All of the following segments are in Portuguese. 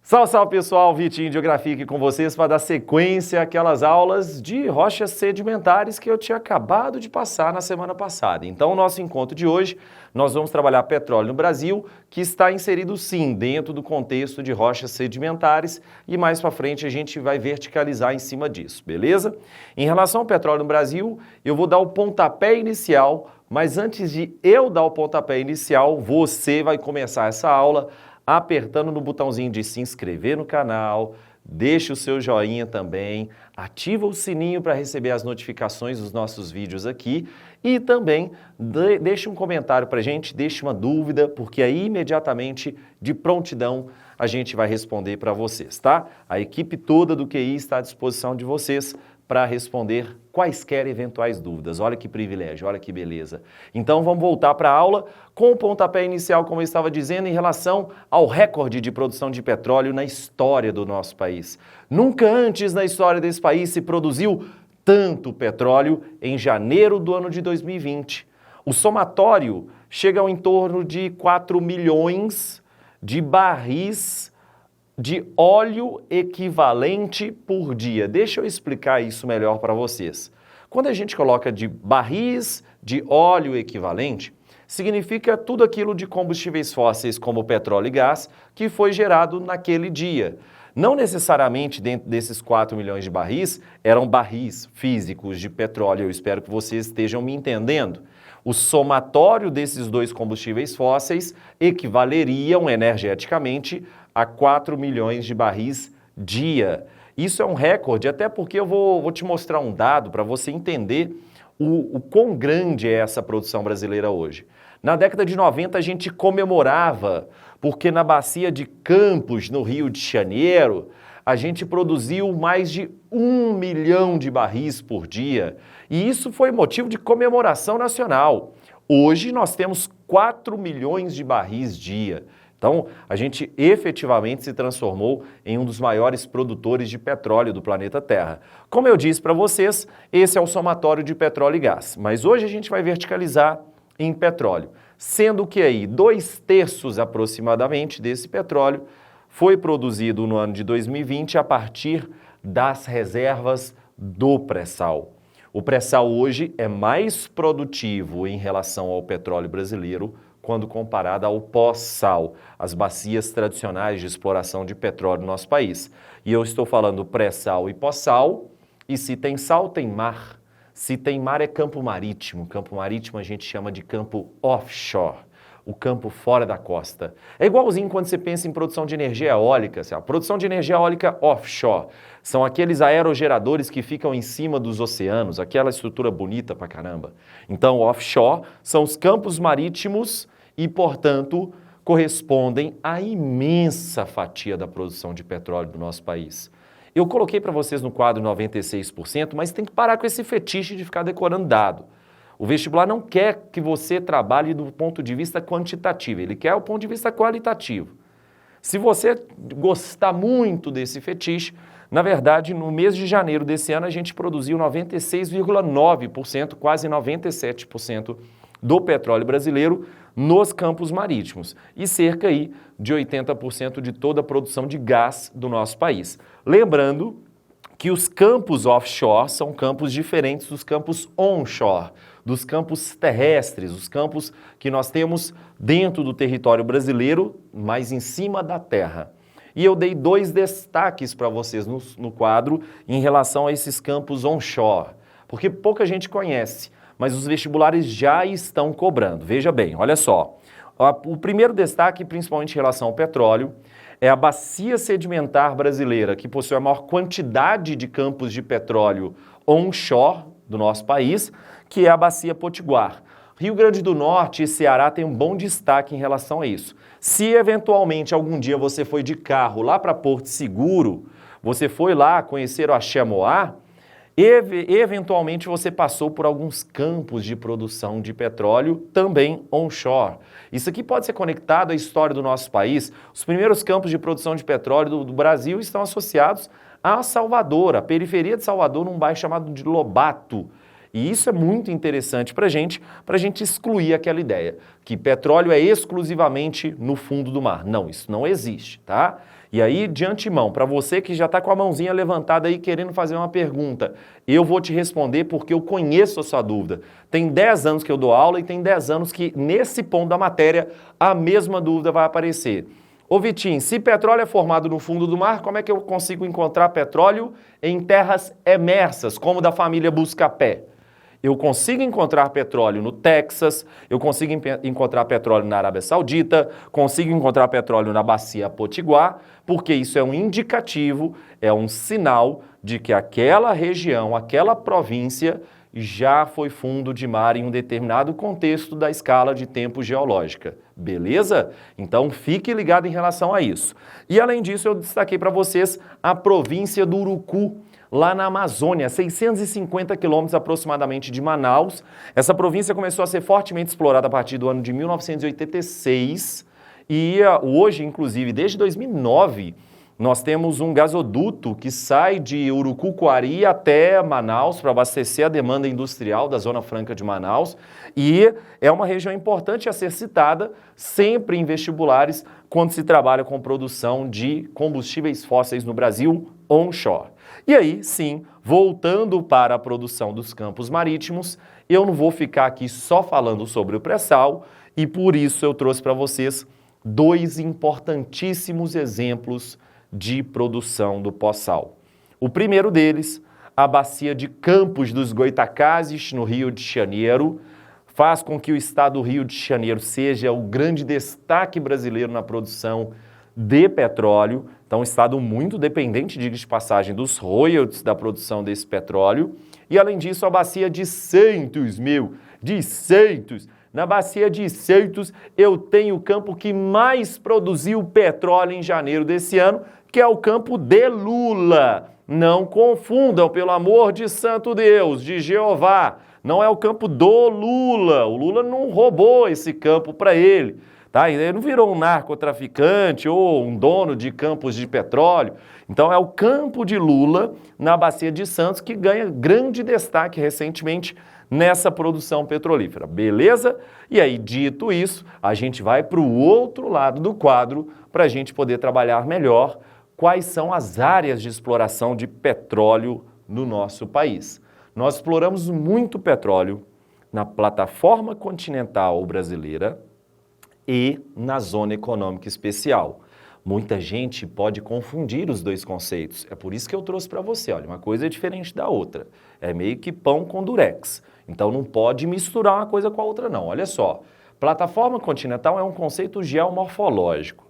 Salve, salve pessoal, Vitinho de Geografia aqui com vocês para dar sequência àquelas aulas de rochas sedimentares que eu tinha acabado de passar na semana passada. Então, o nosso encontro de hoje, nós vamos trabalhar petróleo no Brasil, que está inserido sim dentro do contexto de rochas sedimentares e mais para frente a gente vai verticalizar em cima disso, beleza? Em relação ao petróleo no Brasil, eu vou dar o pontapé inicial, mas antes de eu dar o pontapé inicial, você vai começar essa aula apertando no botãozinho de se inscrever no canal, deixa o seu joinha também, ativa o sininho para receber as notificações dos nossos vídeos aqui e também deixa um comentário para a gente, deixa uma dúvida, porque aí imediatamente, de prontidão, a gente vai responder para vocês, tá? A equipe toda do QI está à disposição de vocês para responder quaisquer eventuais dúvidas. Olha que privilégio, olha que beleza. Então vamos voltar para a aula com o pontapé inicial, como eu estava dizendo, em relação ao recorde de produção de petróleo na história do nosso país. Nunca antes na história desse país se produziu tanto petróleo em janeiro do ano de 2020. O somatório chega ao entorno de 4 milhões de barris de óleo equivalente por dia. Deixa eu explicar isso melhor para vocês. Quando a gente coloca de barris de óleo equivalente, significa tudo aquilo de combustíveis fósseis como petróleo e gás que foi gerado naquele dia. Não necessariamente dentro desses 4 milhões de barris eram barris físicos de petróleo, eu espero que vocês estejam me entendendo. O somatório desses dois combustíveis fósseis equivaleriam energeticamente a 4 milhões de barris dia. Isso é um recorde, até porque eu vou te mostrar um dado para você entender o quão grande é essa produção brasileira hoje. Na década de 90 a gente comemorava, porque na bacia de Campos, no Rio de Janeiro, a gente produziu mais de 1 milhão de barris por dia. E isso foi motivo de comemoração nacional. Hoje nós temos 4 milhões de barris dia. Então, a gente efetivamente se transformou em um dos maiores produtores de petróleo do planeta Terra. Como eu disse para vocês, esse é o somatório de petróleo e gás. Mas hoje a gente vai verticalizar em petróleo. Sendo que aí 2/3 aproximadamente desse petróleo foi produzido no ano de 2020 a partir das reservas do pré-sal. O pré-sal hoje é mais produtivo em relação ao petróleo brasileiro quando comparado ao pós-sal, as bacias tradicionais de exploração de petróleo no nosso país. E eu estou falando pré-sal e pós-sal, e se tem sal, tem mar. Se tem mar, é campo marítimo. Campo marítimo a gente chama de campo offshore, o campo fora da costa. É igualzinho quando você pensa em produção de energia eólica, a produção de energia eólica offshore. São aqueles aerogeradores que ficam em cima dos oceanos, aquela estrutura bonita pra caramba. Então, offshore são os campos marítimos e, portanto, correspondem à imensa fatia da produção de petróleo do nosso país. Eu coloquei para vocês no quadro 96%, mas tem que parar com esse fetiche de ficar decorando dado. O vestibular não quer que você trabalhe do ponto de vista quantitativo, ele quer o ponto de vista qualitativo. Se você gostar muito desse fetiche, na verdade, no mês de janeiro desse ano, a gente produziu 96,9%, quase 97% do petróleo brasileiro nos campos marítimos e cerca aí de 80% de toda a produção de gás do nosso país. Lembrando que os campos offshore são campos diferentes dos campos onshore, dos campos terrestres, os campos que nós temos dentro do território brasileiro, mas em cima da terra. E eu dei 2 destaques para vocês no quadro em relação a esses campos onshore, porque pouca gente conhece, mas os vestibulares já estão cobrando. Veja bem, olha só. O primeiro destaque, principalmente em relação ao petróleo, é a bacia sedimentar brasileira, que possui a maior quantidade de campos de petróleo onshore do nosso país, que é a bacia Potiguar. Rio Grande do Norte e Ceará têm um bom destaque em relação a isso. Se eventualmente algum dia você foi de carro lá para Porto Seguro, você foi lá conhecer o Axé-Moá, eventualmente você passou por alguns campos de produção de petróleo também onshore. Isso aqui pode ser conectado à história do nosso país. Os primeiros campos de produção de petróleo do Brasil estão associados a Salvador, a periferia de Salvador, num bairro chamado de Lobato. E isso é muito interessante para a gente excluir aquela ideia que petróleo é exclusivamente no fundo do mar. Não, isso não existe, tá? E aí, de antemão, para você que já está com a mãozinha levantada aí querendo fazer uma pergunta, eu vou te responder porque eu conheço a sua dúvida. Tem 10 anos que eu dou aula e tem 10 anos que nesse ponto da matéria a mesma dúvida vai aparecer. Ô Vitinho, se petróleo é formado no fundo do mar, como é que eu consigo encontrar petróleo em terras emersas, como da família Buscapé? Eu consigo encontrar petróleo no Texas, eu consigo encontrar petróleo na Arábia Saudita, consigo encontrar petróleo na Bacia Potiguar, porque isso é um indicativo, é um sinal de que aquela região, aquela província já foi fundo de mar em um determinado contexto da escala de tempo geológica. Beleza? Então fique ligado em relação a isso. E além disso, eu destaquei para vocês a província do Urucu, lá na Amazônia, 650 quilômetros aproximadamente de Manaus. Essa província começou a ser fortemente explorada a partir do ano de 1986 e hoje, inclusive, desde 2009, nós temos um gasoduto que sai de Urucuquari até Manaus para abastecer a demanda industrial da Zona Franca de Manaus e é uma região importante a ser citada sempre em vestibulares quando se trabalha com produção de combustíveis fósseis no Brasil onshore. E aí, sim, voltando para a produção dos campos marítimos, eu não vou ficar aqui só falando sobre o pré-sal e por isso eu trouxe para vocês 2 importantíssimos exemplos de produção do pós-sal. O primeiro deles, a bacia de Campos dos Goytacazes, no Rio de Janeiro, faz com que o estado do Rio de Janeiro seja o grande destaque brasileiro na produção de petróleo. Então, um estado muito dependente, diga de passagem, dos royalties da produção desse petróleo. E, além disso, a bacia de Santos, Na bacia de Santos, eu tenho o campo que mais produziu petróleo em janeiro desse ano, que é o campo de Lula. Não confundam, pelo amor de santo Deus, de Jeová. Não é o campo do Lula. O Lula não roubou esse campo para ele. Tá? Ele não virou um narcotraficante ou um dono de campos de petróleo. Então é o campo de Lula na Bacia de Santos que ganha grande destaque recentemente nessa produção petrolífera. Beleza? E aí, dito isso, a gente vai para o outro lado do quadro para a gente poder trabalhar melhor quais são as áreas de exploração de petróleo no nosso país. Nós exploramos muito petróleo na plataforma continental brasileira e na zona econômica especial. Muita gente pode confundir os dois conceitos. É por isso que eu trouxe para você. Olha, uma coisa é diferente da outra. É meio que pão com durex. Então não pode misturar uma coisa com a outra não. Olha só, plataforma continental é um conceito geomorfológico.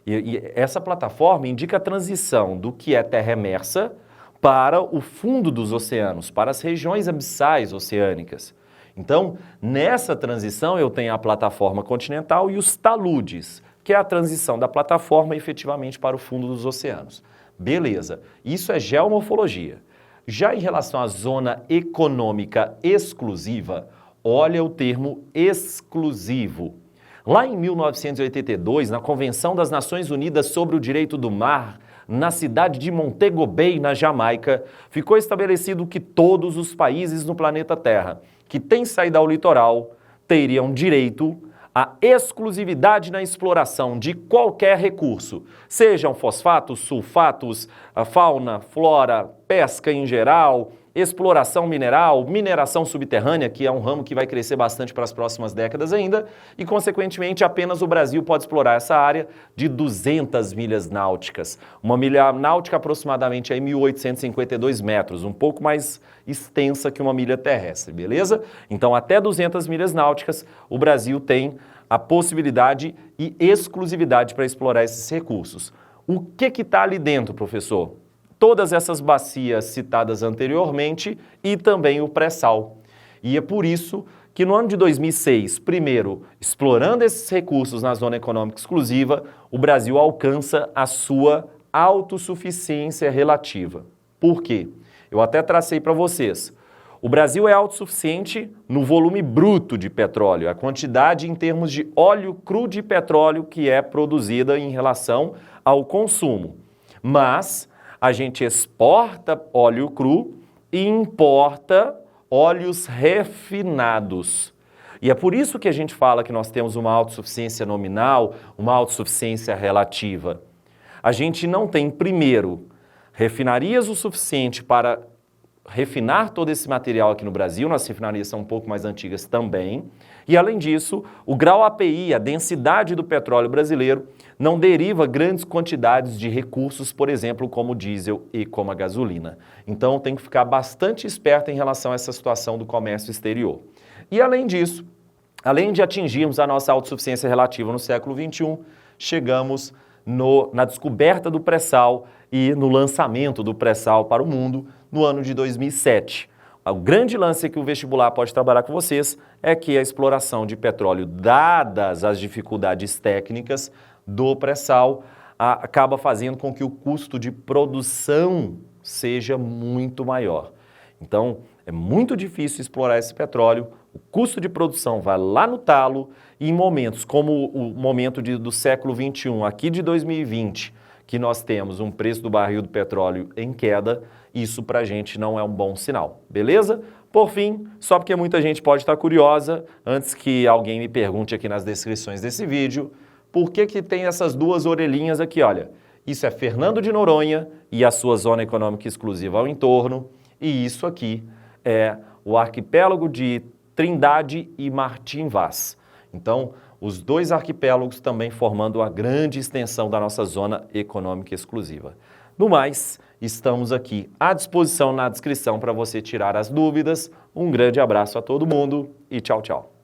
E essa plataforma indica a transição do que é terra emersa para o fundo dos oceanos, para as regiões abissais oceânicas. Então, nessa transição eu tenho a plataforma continental e os taludes, que é a transição da plataforma efetivamente para o fundo dos oceanos. Beleza, isso é geomorfologia. Já em relação à zona econômica exclusiva, olha o termo exclusivo. Lá em 1982, na Convenção das Nações Unidas sobre o Direito do Mar, na cidade de Montego Bay, na Jamaica, ficou estabelecido que todos os países no planeta Terra que têm saída ao litoral teriam direito à exclusividade na exploração de qualquer recurso, sejam fosfatos, sulfatos, a fauna, flora, pesca em geral, exploração mineral, mineração subterrânea, que é um ramo que vai crescer bastante para as próximas décadas ainda, e, consequentemente, apenas o Brasil pode explorar essa área de 200 milhas náuticas. Uma milha náutica aproximadamente aí 1.852 metros, um pouco mais extensa que uma milha terrestre, beleza? Então, até 200 milhas náuticas, o Brasil tem a possibilidade e exclusividade para explorar esses recursos. O que está ali dentro, professor? Todas essas bacias citadas anteriormente e também o pré-sal. E é por isso que no ano de 2006, primeiro, explorando esses recursos na zona econômica exclusiva, o Brasil alcança a sua autossuficiência relativa. Por quê? Eu até tracei para vocês. O Brasil é autossuficiente no volume bruto de petróleo, a quantidade em termos de óleo cru de petróleo que é produzida em relação ao consumo. Mas a gente exporta óleo cru e importa óleos refinados. E é por isso que a gente fala que nós temos uma autossuficiência nominal, uma autossuficiência relativa. a gente não tem, primeiro, refinarias o suficiente para refinar todo esse material aqui no Brasil, nossas refinarias são um pouco mais antigas também, e além disso, o grau API, a densidade do petróleo brasileiro, não deriva grandes quantidades de recursos, por exemplo, como o diesel e como a gasolina. Então tem que ficar bastante esperto em relação a essa situação do comércio exterior. E além disso, além de atingirmos a nossa autossuficiência relativa no século XXI, chegamos na descoberta do pré-sal e no lançamento do pré-sal para o mundo no ano de 2007. O grande lance que o vestibular pode trabalhar com vocês é que a exploração de petróleo, dadas as dificuldades técnicas do pré-sal, acaba fazendo com que o custo de produção seja muito maior. Então, é muito difícil explorar esse petróleo, o custo de produção vai lá no talo e em momentos como o momento do século XXI, aqui de 2020, que nós temos um preço do barril do petróleo em queda, isso pra gente não é um bom sinal, beleza? Por fim, só porque muita gente pode estar curiosa, antes que alguém me pergunte aqui nas descrições desse vídeo, por que que tem essas duas orelhinhas aqui, olha? Isso é Fernando de Noronha e a sua zona econômica exclusiva ao entorno, e isso aqui é o arquipélago de Trindade e Martim Vaz. Então, os dois arquipélagos também formando a grande extensão da nossa zona econômica exclusiva. No mais, estamos aqui à disposição na descrição para você tirar as dúvidas. Um grande abraço a todo mundo e tchau, tchau.